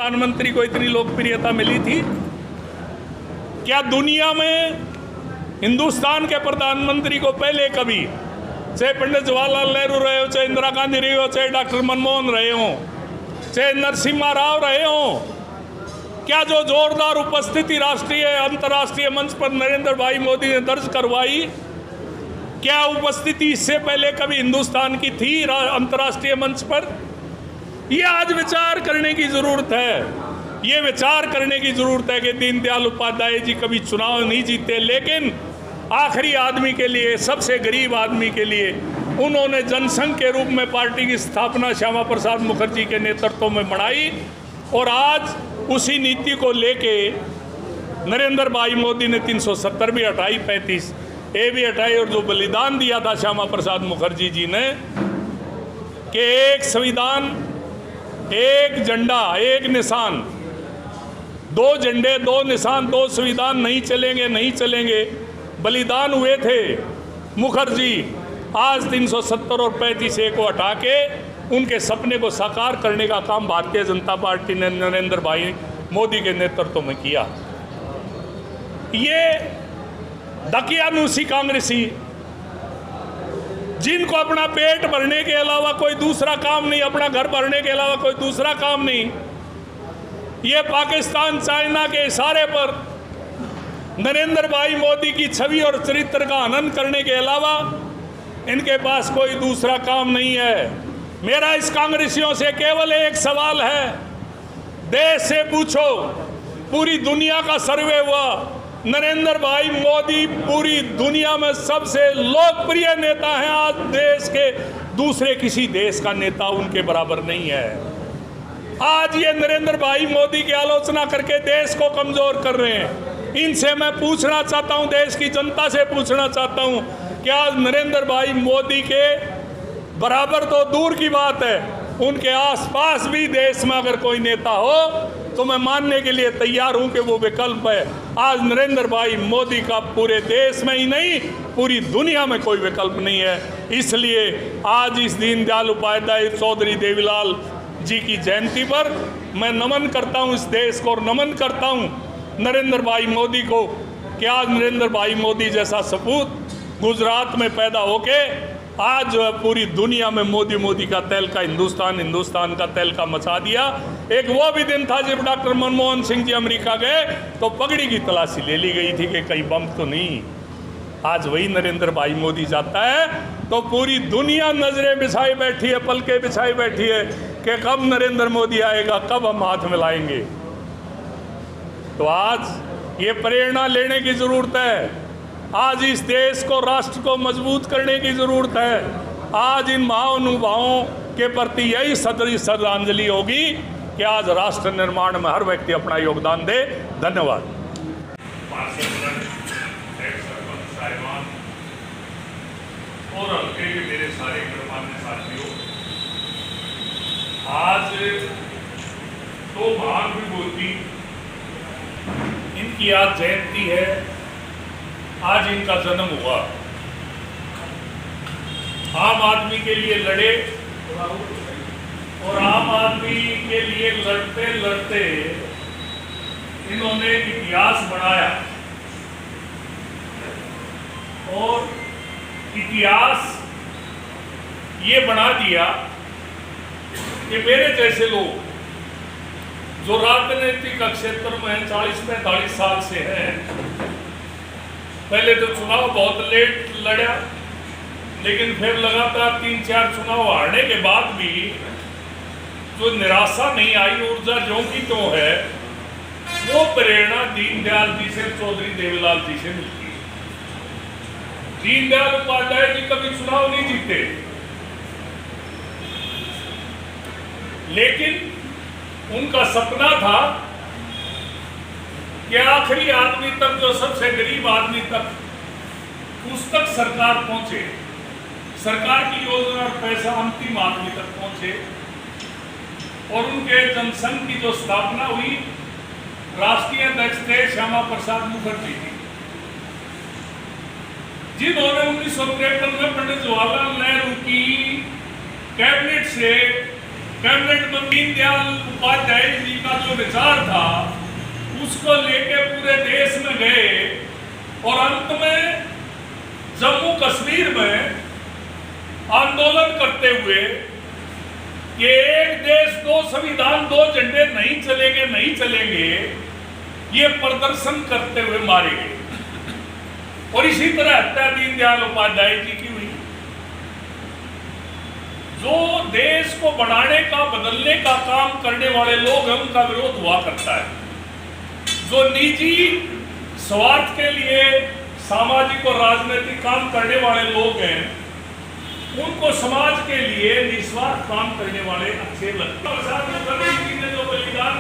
प्रधानमंत्री को इतनी लोकप्रियता मिली थी? क्या दुनिया में हिंदुस्तान के प्रधानमंत्री को पहले कभी, चाहे पंडित जवाहरलाल नेहरू रहे हो, चाहे इंदिरा गांधी रहे हो, चाहे डॉक्टर मनमोहन रहे हो, चाहे नरसिम्हा राव रहे हो, क्या जो जोरदार उपस्थिति राष्ट्रीय अंतर्राष्ट्रीय मंच पर नरेंद्र भाई मोदी ने दर्ज करवाई, क्या उपस्थिति इससे पहले कभी हिंदुस्तान की थी अंतर्राष्ट्रीय मंच पर? ये आज विचार करने की जरूरत है। ये विचार करने की जरूरत है कि दीनदयाल उपाध्याय जी कभी चुनाव नहीं जीते, लेकिन आखिरी आदमी के लिए, सबसे गरीब आदमी के लिए उन्होंने जनसंघ के रूप में पार्टी की स्थापना श्यामा प्रसाद मुखर्जी के नेतृत्व में बनाई, और आज उसी नीति को लेके नरेंद्र भाई मोदी ने 370 भी हटाई, 35 ए भी हटाई, और जो बलिदान दिया था श्यामा प्रसाद मुखर्जी जी ने कि एक संविधान, एक झंडा, एक निशान, दो झंडे, दो निशान, दो संविधान नहीं चलेंगे, नहीं चलेंगे, बलिदान हुए थे मुखर्जी। आज 370 और 35 ए को हटा के उनके सपने को साकार करने का काम भारतीय जनता पार्टी ने नरेंद्र भाई मोदी के नेतृत्व में किया। ये दकियानूसी कांग्रेसी, जिनको अपना पेट भरने के अलावा कोई दूसरा काम नहीं, अपना घर भरने के अलावा कोई दूसरा काम नहीं, ये पाकिस्तान चाइना के इशारे पर नरेंद्र भाई मोदी की छवि और चरित्र का हनन करने के अलावा इनके पास कोई दूसरा काम नहीं है। मेरा इस कांग्रेसियों से केवल एक सवाल है, देश से पूछो, पूरी दुनिया का सर्वे हुआ, नरेंद्र भाई मोदी पूरी दुनिया में सबसे लोकप्रिय नेता हैं। आज देश के दूसरे किसी देश का नेता उनके बराबर नहीं है। आज ये नरेंद्र भाई मोदी की आलोचना करके देश को कमजोर कर रहे हैं। इनसे मैं पूछना चाहता हूं, देश की जनता से पूछना चाहता हूं, क्या नरेंद्र भाई मोदी के बराबर तो दूर की बात है, उनके आसपास भी देश में अगर कोई नेता हो तो मैं मानने के लिए तैयार हूं कि वो विकल्प है। आज नरेंद्र भाई मोदी का पूरे देश में ही नहीं, पूरी दुनिया में कोई विकल्प नहीं है। इसलिए आज इस दीनदयाल उपाध्याय चौधरी देवीलाल जी की जयंती पर मैं नमन करता हूं इस देश को, और नमन करता हूं नरेंद्र भाई मोदी को कि आज नरेंद्र भाई मोदी जैसा सपूत गुजरात में पैदा होके आज जो है पूरी दुनिया में मोदी मोदी का तहलका, हिंदुस्तान का तहलका मचा दिया। एक वो भी दिन था जब डॉक्टर मनमोहन सिंह जी अमेरिका गए तो पगड़ी की तलाशी ले ली गई थी कि कहीं बम तो नहीं। आज वही नरेंद्र भाई मोदी जाता है तो पूरी दुनिया नजरें बिछाई बैठी है, पलके बिछाई बैठी है कि कब नरेंद्र मोदी आएगा, कब हम हाथ मिलाएंगे। तो आज ये प्रेरणा लेने की जरूरत है। आज इस देश को, राष्ट्र को मजबूत करने की जरूरत है। आज इन महानुभावों के प्रति यही श्रद्धांजलि होगी कि आज राष्ट्र निर्माण में हर व्यक्ति अपना योगदान दे। धन्यवाद। और हल्के के मेरे सारे गणमान्य साथियों, आज तो महान विभूति, इनकी आज जयंती है, आज इनका जन्म हुआ। आम आदमी के लिए लड़े और आम आदमी के लिए लड़ते लड़ते इन्होंने इतिहास बनाया, और इतिहास ये बना दिया कि मेरे जैसे लोग जो राजनीतिक क्षेत्र में 40-45 साल से हैं, पहले तो चुनाव बहुत लेट लड़ा, लेकिन फिर लगातार 3-4 चुनाव हारने के बाद भी जो निराशा नहीं आई, ऊर्जा ज्यों की त्यों है, वो प्रेरणा दीनदयाल जी से, चौधरी देवीलाल जी से मिलती है। दीनदयाल उपाध्याय जी कभी चुनाव नहीं जीते, लेकिन उनका सपना था कि आखिरी आदमी तक, जो सबसे गरीब आदमी तक, उस तक सरकार पहुंचे, सरकार की योजना और पैसा अंतिम आदमी तक पहुंचे। और उनके जनसंघ की जो स्थापना हुई, राष्ट्रीय अध्यक्ष थे श्यामा प्रसाद मुखर्जी जी, जिन्होंने 1953 में पंडित जवाहरलाल नेहरू की कैबिनेट से कैबिनेट दीनदयाल उपाध्याय जी का जो विचार था उसको लेके पूरे देश में गए और अंत में जम्मू कश्मीर में आंदोलन करते हुए कि एक देश दो संविधान दो झंडे नहीं चलेंगे ये प्रदर्शन करते हुए मारे गए। और इसी तरह हत्या दीनदयाल उपाध्याय जी की हुई। जो देश को बढ़ाने का बदलने का काम करने वाले लोग हैं उनका विरोध हुआ करता है। जो निजी स्वार्थ के लिए सामाजिक और राजनीतिक काम करने वाले लोग हैं उनको समाज के लिए निस्वार्थ काम करने वाले अच्छे लगते हैं। जी ने जो बलिदान